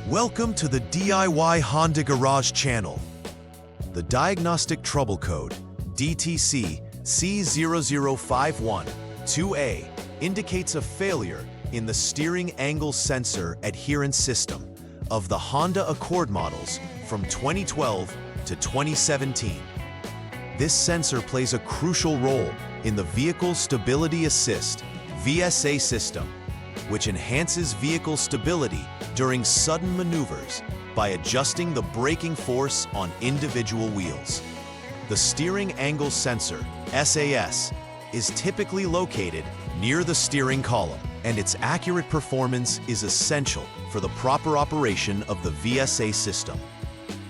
Welcome to the DIY Honda Garage channel. The diagnostic trouble code, DTC C0051-2A, indicates a failure in the steering angle sensor adherence system of the Honda Accord models from 2012 to 2017. This sensor plays a crucial role in the Vehicle Stability Assist (VSA) system, which enhances vehicle stability during sudden maneuvers by adjusting the braking force on individual wheels. The steering angle sensor, SAS, is typically located near the steering column, and its accurate performance is essential for the proper operation of the VSA system.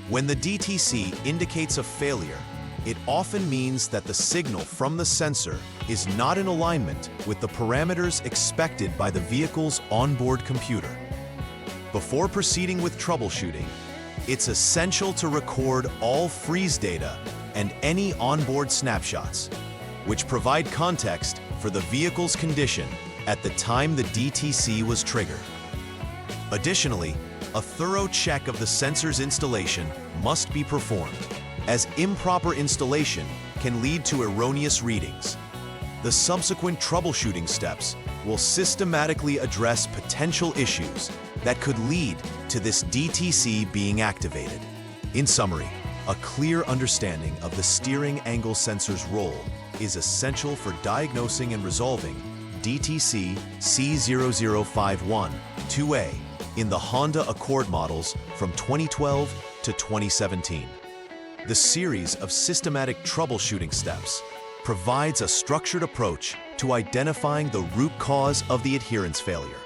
When the DTC indicates a failure, it often means that the signal from the sensor is not in alignment with the parameters expected by the vehicle's onboard computer. Before proceeding with troubleshooting, it's essential to record all freeze data and any onboard snapshots, which provide context for the vehicle's condition at the time the DTC was triggered. Additionally, a thorough check of the sensor's installation must be performed, as improper installation can lead to erroneous readings. The subsequent troubleshooting steps will systematically address potential issues that could lead to this DTC being activated. In summary, a clear understanding of the steering angle sensor's role is essential for diagnosing and resolving DTC C0051-2A in the Honda Accord models from 2012 to 2017. The series of systematic troubleshooting steps provides a structured approach to identifying the root cause of the adherence failure,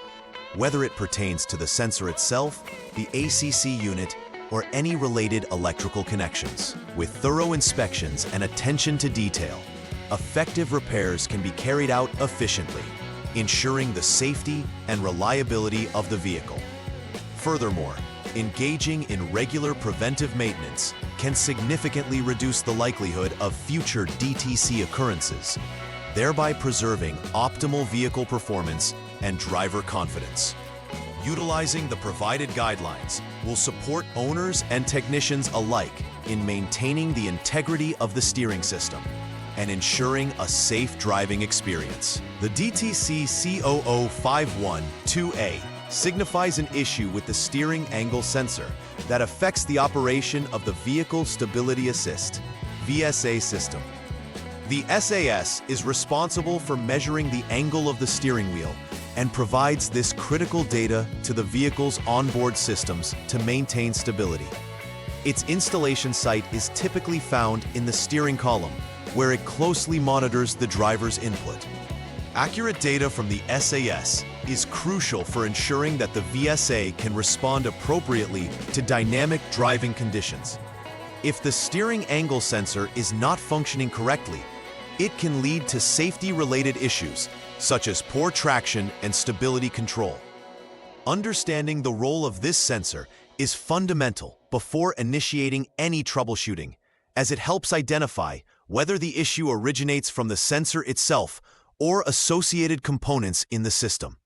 whether it pertains to the sensor itself, the ACC unit, or any related electrical connections. With thorough inspections and attention to detail, effective repairs can be carried out efficiently, ensuring the safety and reliability of the vehicle. Furthermore, engaging in regular preventive maintenance can significantly reduce the likelihood of future DTC occurrences, thereby preserving optimal vehicle performance and driver confidence. Utilizing the provided guidelines will support owners and technicians alike in maintaining the integrity of the steering system and ensuring a safe driving experience. The DTC C0051-2A signifies an issue with the steering angle sensor that affects the operation of the Vehicle Stability Assist (VSA) system. The SAS is responsible for measuring the angle of the steering wheel and provides this critical data to the vehicle's onboard systems to maintain stability. Its installation site is typically found in the steering column, where it closely monitors the driver's input. Accurate data from the SAS is crucial for ensuring that the VSA can respond appropriately to dynamic driving conditions. If the steering angle sensor is not functioning correctly, it can lead to safety-related issues, such as poor traction and stability control. Understanding the role of this sensor is fundamental before initiating any troubleshooting, as it helps identify whether the issue originates from the sensor itself or associated components in the system.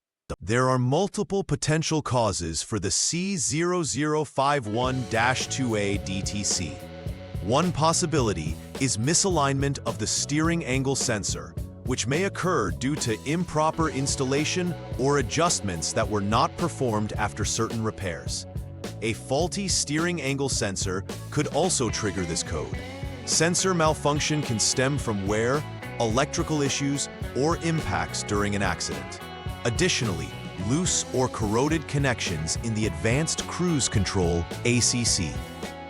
There are multiple potential causes for the C0051-2A DTC. One possibility is misalignment of the steering angle sensor, which may occur due to improper installation or adjustments that were not performed after certain repairs. A faulty steering angle sensor could also trigger this code. Sensor malfunction can stem from wear, electrical issues, or impacts during an accident. Additionally, loose or corroded connections in the Advanced Cruise Control (ACC)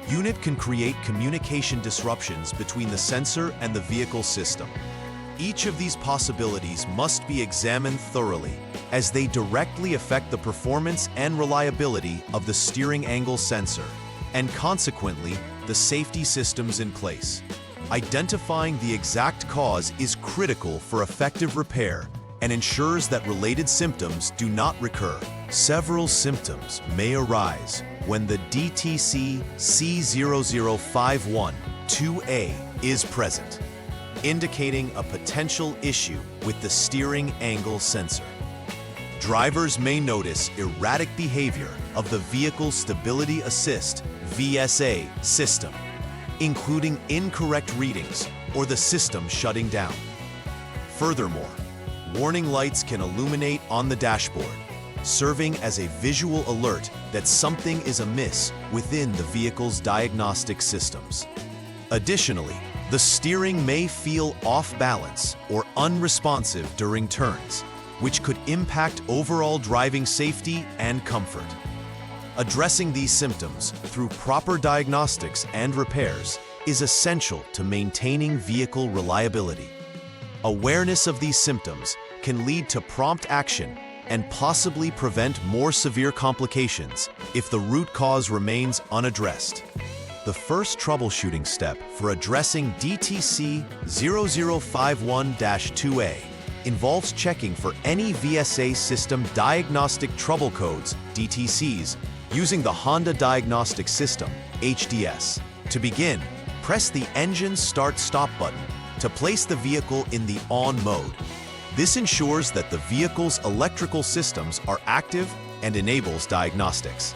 unit can create communication disruptions between the sensor and the vehicle system. Each of these possibilities must be examined thoroughly, as they directly affect the performance and reliability of the steering angle sensor, and consequently, the safety systems in place. Identifying the exact cause is critical for effective repair and ensures that related symptoms do not recur. Several symptoms may arise when the DTC C0051-2A is present, indicating a potential issue with the steering angle sensor. Drivers may notice erratic behavior of the Vehicle Stability Assist (VSA) system, including incorrect readings or the system shutting down. Furthermore, warning lights can illuminate on the dashboard, serving as a visual alert that something is amiss within the vehicle's diagnostic systems. Additionally, the steering may feel off balance or unresponsive during turns, which could impact overall driving safety and comfort. Addressing these symptoms through proper diagnostics and repairs is essential to maintaining vehicle reliability. Awareness of these symptoms can lead to prompt action and possibly prevent more severe complications if the root cause remains unaddressed. The first troubleshooting step for addressing DTC C0051-2A involves checking for any VSA system diagnostic trouble codes, DTCs, using the Honda Diagnostic System, HDS. To begin, press the engine start-stop button to place the vehicle in the on mode. This ensures that the vehicle's electrical systems are active and enables diagnostics.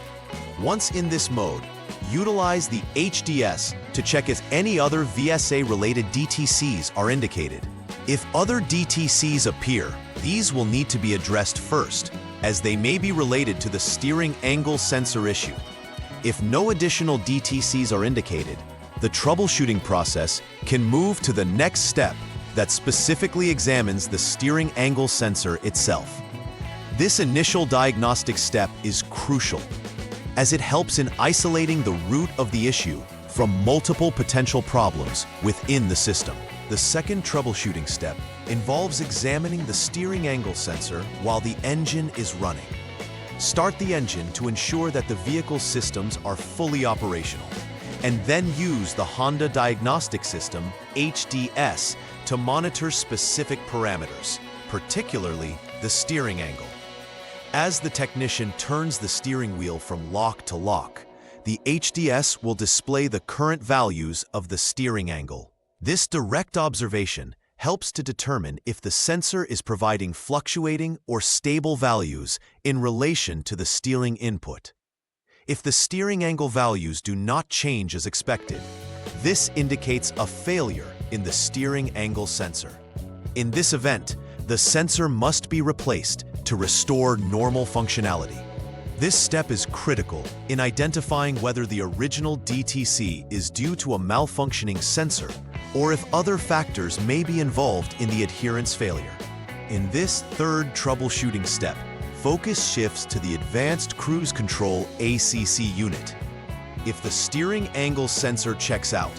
Once in this mode, utilize the HDS to check if any other VSA-related DTCs are indicated. If other DTCs appear, these will need to be addressed first, as they may be related to the steering angle sensor issue. If no additional DTCs are indicated, the troubleshooting process can move to the next step that specifically examines the steering angle sensor itself. This initial diagnostic step is crucial, as it helps in isolating the root of the issue from multiple potential problems within the system. The second troubleshooting step involves examining the steering angle sensor while the engine is running. Start the engine to ensure that the vehicle's systems are fully operational, and then use the Honda Diagnostic System, HDS, to monitor specific parameters, particularly the steering angle. As the technician turns the steering wheel from lock to lock, the HDS will display the current values of the steering angle. This direct observation helps to determine if the sensor is providing fluctuating or stable values in relation to the steering input. If the steering angle values do not change as expected, this indicates a failure in the steering angle sensor. In this event, the sensor must be replaced to restore normal functionality. This step is critical in identifying whether the original DTC is due to a malfunctioning sensor or if other factors may be involved in the adherence failure. In this third troubleshooting step, focus shifts to the Advanced Cruise Control ACC unit. If the steering angle sensor checks out,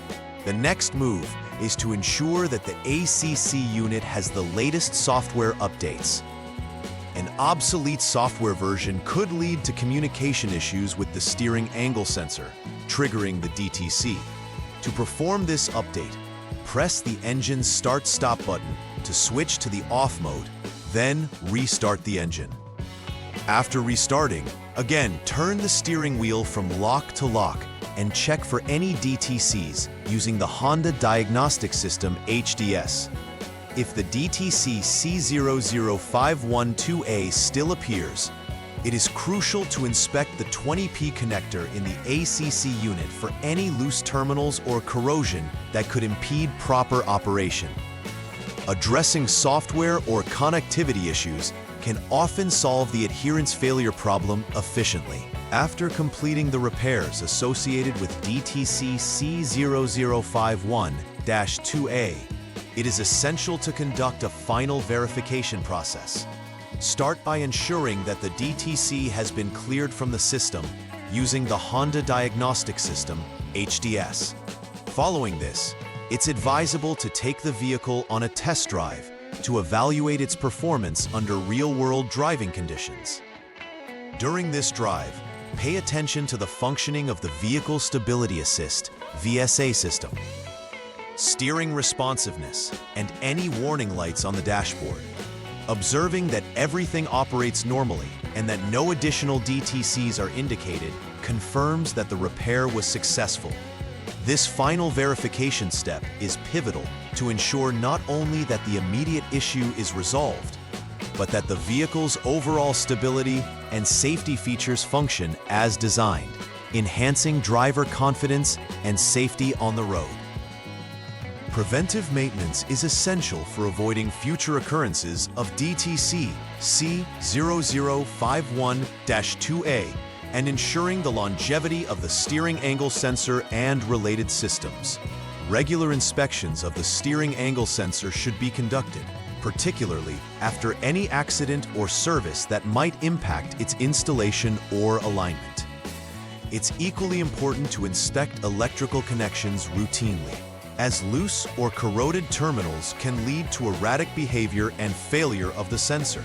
the next move is to ensure that the ACC unit has the latest software updates. An obsolete software version could lead to communication issues with the steering angle sensor, triggering the DTC. To perform this update, press the engine's start-stop button to switch to the off mode, then restart the engine. After restarting, again turn the steering wheel from lock to lock and check for any DTCs using the Honda Diagnostic System HDS. If the DTC C0051-2A still appears, it is crucial to inspect the 20P connector in the ACC unit for any loose terminals or corrosion that could impede proper operation. Addressing software or connectivity issues can often solve the adherence failure problem efficiently. After completing the repairs associated with DTC C0051-2A, it is essential to conduct a final verification process. Start by ensuring that the DTC has been cleared from the system using the Honda Diagnostic System, HDS. Following this, it's advisable to take the vehicle on a test drive to evaluate its performance under real-world driving conditions. During this drive, pay attention to the functioning of the Vehicle Stability Assist, VSA system, steering responsiveness, and any warning lights on the dashboard. Observing that everything operates normally and that no additional DTCs are indicated confirms that the repair was successful. This final verification step is pivotal to ensure not only that the immediate issue is resolved, but that the vehicle's overall stability and safety features function as designed, enhancing driver confidence and safety on the road. Preventive maintenance is essential for avoiding future occurrences of DTC C0051-2A and ensuring the longevity of the steering angle sensor and related systems. Regular inspections of the steering angle sensor should be conducted, particularly after any accident or service that might impact its installation or alignment. It's equally important to inspect electrical connections routinely, as loose or corroded terminals can lead to erratic behavior and failure of the sensor.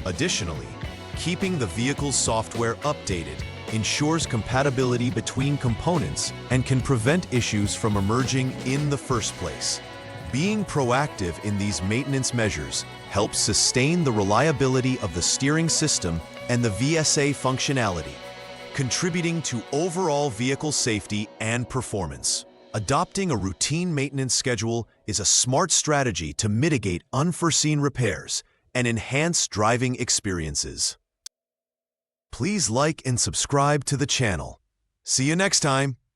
Additionally, keeping the vehicle's software updated ensures compatibility between components and can prevent issues from emerging in the first place. Being proactive in these maintenance measures helps sustain the reliability of the steering system and the VSA functionality, contributing to overall vehicle safety and performance. Adopting a routine maintenance schedule is a smart strategy to mitigate unforeseen repairs and enhance driving experiences. Please like and subscribe to the channel. See you next time.